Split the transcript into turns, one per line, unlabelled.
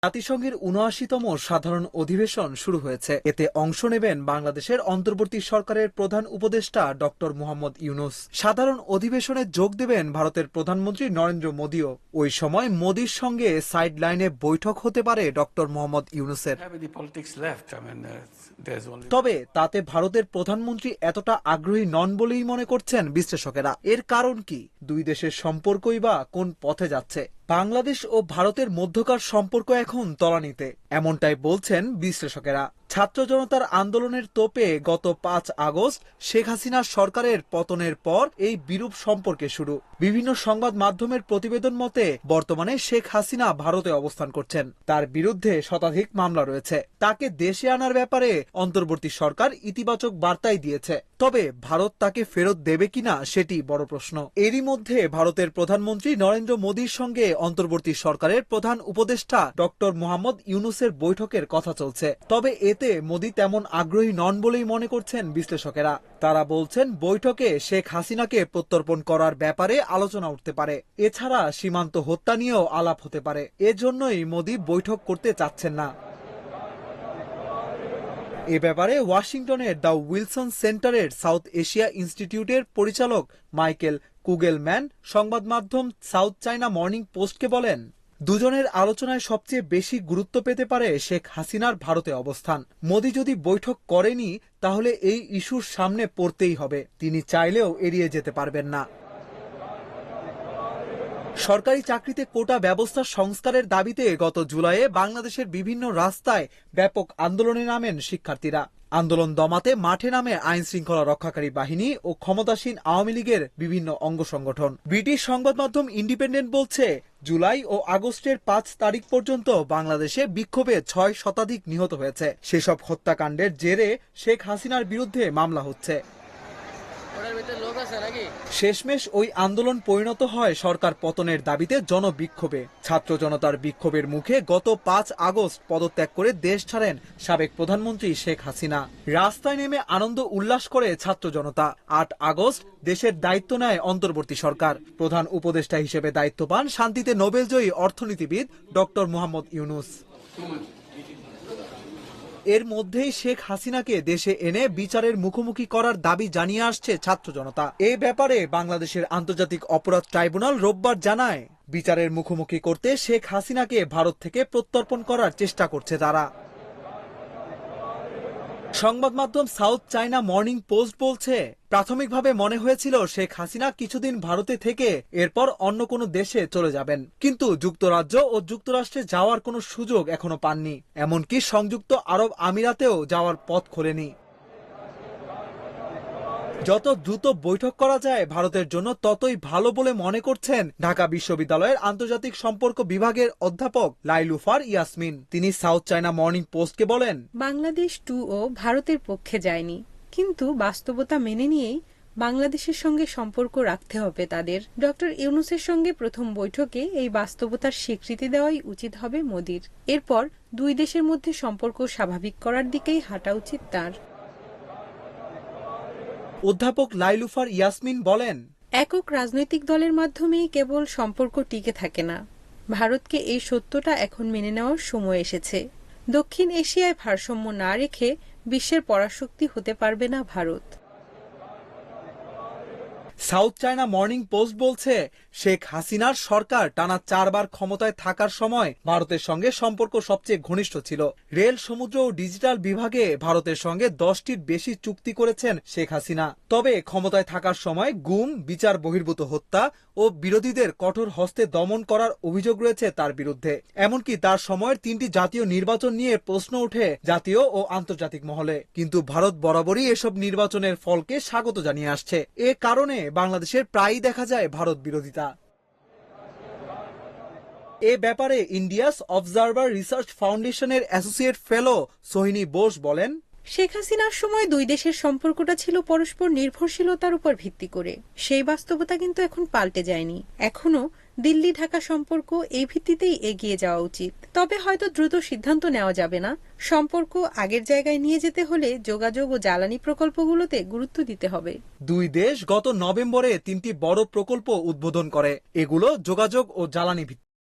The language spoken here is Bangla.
জাতিসংঘের ৭৯তম সাধারণ অধিবেশন শুরু হয়েছে। এতে অংশ নেবেন বাংলাদেশের অন্তর্বর্তী সরকারের প্রধান উপদেষ্টা ডক্টর মোহাম্মদ ইউনূস। সাধারণ অধিবেশনে যোগ দেবেন ভারতের প্রধানমন্ত্রী নরেন্দ্র মোদীও। ওই সময় মোদীর সঙ্গে সাইড লাইনে বৈঠক হতে পারে ডক্টর মোহাম্মদ ইউনূসের। তবে তাতে ভারতের প্রধানমন্ত্রী এতটা আগ্রহী নন বলেই মনে করছেন বিশ্লেষকেরা। এর কারণ কি? দুই দেশের সম্পর্কই বা কোন পথে যাচ্ছে? বাংলাদেশ ও ভারতের মধ্যকার সম্পর্ক এখন তলানিতে, এমনটাই বলছেন বিশ্লেষকেরা। ছাত্র জনতার আন্দোলনের তোপে গত ৫ আগস্ট শেখ হাসিনার সরকারের পতনের পর এই বিরূপ সম্পর্কে শুরু। বিভিন্ন সংবাদ মাধ্যমের প্রতিবেদন মতে বর্তমানে শেখ হাসিনা ভারতে অবস্থান করছেন। তার বিরুদ্ধে শতাধিক মামলা রয়েছে। তাকে দেশে আনার ব্যাপারে অন্তর্বর্তী সরকার ইতিবাচক বার্তাই দিয়েছে। তবে ভারত তাকে ফেরত দেবে কিনা সেটি বড় প্রশ্ন। এরই মধ্যে ভারতের প্রধানমন্ত্রী নরেন্দ্র মোদীর সঙ্গে অন্তর্বর্তী সরকারের প্রধান উপদেষ্টা ডক্টর মোহাম্মদ ইউনূসের বৈঠকের কথা চলছে। তবে এতে মোদী তেমন আগ্রহী নন বলেই মনে করছেন বিশ্লেষকেরা। তারা বলছেন বৈঠকে শেখ হাসিনাকে প্রত্যর্পণ করার ব্যাপারে আলোচনা উঠতে পারে। এছাড়া সীমান্ত হত্যা নিয়েও আলাপ হতে পারে। এজন্যই মোদী বৈঠক করতে চাচ্ছেন না। এ ব্যাপারে ওয়াশিংটনের দ্য উইলসন সেন্টারের সাউথ এশিয়া ইনস্টিটিউটের পরিচালক মাইকেল কুগেলম্যান সংবাদ মাধ্যম সাউথ চায়না মর্নিং পোস্টকে বলেন, দুজনের আলোচনায় সবচেয়ে বেশি গুরুত্ব পেতে পারে শেখ হাসিনার ভারতে অবস্থান। মোদী যদি বৈঠক করেনি তাহলে এই ইস্যুর সামনে পড়তেই হবে। তিনি চাইলেও এড়িয়ে যেতে পারবেন না। সরকারি চাকরিতে কোটা ব্যবস্থা সংস্কারের দাবিতে গত জুলাইয়ে বাংলাদেশের বিভিন্ন রাস্তায় ব্যাপক আন্দোলনে নামেন শিক্ষার্থীরা। আন্দোলন দমাতে মাঠে নামে আইন শৃঙ্খলা রক্ষাকারী বাহিনী ও ক্ষমতাসীন আওয়ামী লীগের বিভিন্ন অঙ্গ সংগঠন। ব্রিটিশ সংবাদ মাধ্যম ইন্ডিপেন্ডেন্ট বলছে, জুলাই ও আগস্টের ৫ তারিখ পর্যন্ত বাংলাদেশে বিক্ষোভে ৬ শতাধিক নিহত হয়েছে। সেসব হত্যাকাণ্ডের জেরে শেখ হাসিনার বিরুদ্ধে মামলা হচ্ছে। শেষমেশ ওই আন্দোলন পরিণত হয় সরকার পতনের দাবিতে জনবিক্ষোভে। ছাত্র জনতার বিক্ষোভের মুখে গত ৫ আগস্ট পদত্যাগ করে দেশ ছাড়েন সাবেক প্রধানমন্ত্রী শেখ হাসিনা। রাস্তায় নেমে আনন্দ উল্লাস করে ছাত্র জনতা। ৮ আগস্ট দেশের দায়িত্ব নেয় অন্তর্বর্তী সরকার। প্রধান উপদেষ্টা হিসেবে দায়িত্ব পান শান্তিতে নোবেলজয়ী অর্থনীতিবিদ ডক্টর মোহাম্মদ ইউনূস। এর মধ্যেই শেখ হাসিনাকে দেশে এনে বিচারের মুখোমুখি করার দাবি জানিয়ে আসছে ছাত্র জনতা। এ ব্যাপারে বাংলাদেশের আন্তর্জাতিক অপরাধ ট্রাইব্যুনাল রোববার জানায়, বিচারের মুখোমুখি করতে শেখ হাসিনাকে ভারত থেকে প্রত্যর্পণ করার চেষ্টা করছে তারা। সংবাদ মাধ্যম সাউথ চায়না মর্নিং পোস্ট বলছে, প্রাথমিকভাবে মনে হয়েছিল শেখ হাসিনা কিছুদিন ভারতে থেকে এরপর অন্য কোনো দেশে চলে যাবেন। কিন্তু যুক্তরাজ্য ও যুক্তরাষ্ট্রে যাওয়ার কোনো সুযোগ এখনো পাননি। এমনকি সংযুক্ত আরব আমিরাতেও যাওয়ার পথ খোলেনি। যত দ্রুত বৈঠক করা যায় ভারতের জন্য ততই ভালো বলে মনে করছেন ঢাকা বিশ্ববিদ্যালয়ের আন্তর্জাতিক সম্পর্ক বিভাগের অধ্যাপক লাইলুফার ইয়াসমিন। তিনি সাউথ চায়না মর্নিং পোস্টকে বলেন,
বাংলাদেশ ও ভারতের পক্ষে যায়নি, কিন্তু বাস্তবতা মেনে নিয়েই বাংলাদেশের সঙ্গে সম্পর্ক রাখতে হবে তাদের। ডক্টর ইউনূসের সঙ্গে প্রথম বৈঠকে এই বাস্তবতার স্বীকৃতি দেওয়াই উচিত হবে মোদির। এরপর দুই দেশের মধ্যে সম্পর্ক স্বাভাবিক করার দিকেই হাঁটা উচিত তার।
অধ্যাপক লাইলুফার ইয়াসমিন বলেন,
একক রাজনৈতিক দলের মাধ্যমেই কেবল সম্পর্ক টিকে থাকে না। ভারতকে এই সত্যটা এখন মেনে নেওয়ার সময় এসেছে। দক্ষিণ এশিয়ায় ভারসাম্য না রেখে বিশ্বের পরাশক্তি হতে পারবে না Bharat.
South China morning post বলছে, শেখ হাসিনার সরকার টানা ৪ বার ক্ষমতায় থাকার সময় ভারতের সঙ্গে সম্পর্ক সবচেয়ে ঘনিষ্ঠ ছিল। রেল, সমুদ্র ও ডিজিটাল বিভাগে ভারতের সঙ্গে ১০টির বেশি চুক্তি করেছেন শেখ হাসিনা। তবে ক্ষমতায় থাকার সময় গুম, বিচার বহির্ভূত হত্যা ও বিরোধীদের কঠোর হস্তে দমন করার অভিযোগ রয়েছে তার বিরুদ্ধে। এমনকি তার সময়ের ৩টি জাতীয় নির্বাচন নিয়ে প্রশ্ন ওঠে জাতীয় ও আন্তর্জাতিক মহলে। কিন্তু ভারত বরাবরই এসব নির্বাচনের ফলকে স্বাগত জানিয়ে আসছে। এ কারণে বাংলাদেশের প্রায়ই দেখা যায় ভারত বিরোধিতা। এ ব্যাপারে ইন্ডিয়াস অবজারভার রিসার্চ ফাউন্ডেশনের অ্যাসোসিয়েট ফেলো সোহিনী বোস বলেন,
শেখ হাসিনার সময় দুই দেশের সম্পর্কটা ছিল পরস্পর নির্ভরশীলতার উপর ভিত্তি করে। সেই বাস্তবতা কিন্তু এখন পাল্টে যায়নি। এখনো দিল্লি ঢাকা সম্পর্ক এই ভিত্তিতেই এগিয়ে যাওয়া উচিত। তবে হয়তো দ্রুত সিদ্ধান্ত নেওয়া যাবে না। সম্পর্ক আগের জায়গায় নিয়ে যেতে হলে যোগাযোগ ও জ্বালানি প্রকল্পগুলোতে গুরুত্ব দিতে হবে।
দুই দেশ গত নভেম্বরে ৩টি বড় প্রকল্প উদ্বোধন করে। এগুলো যোগাযোগ ও জ্বালানি ভিত্তিক।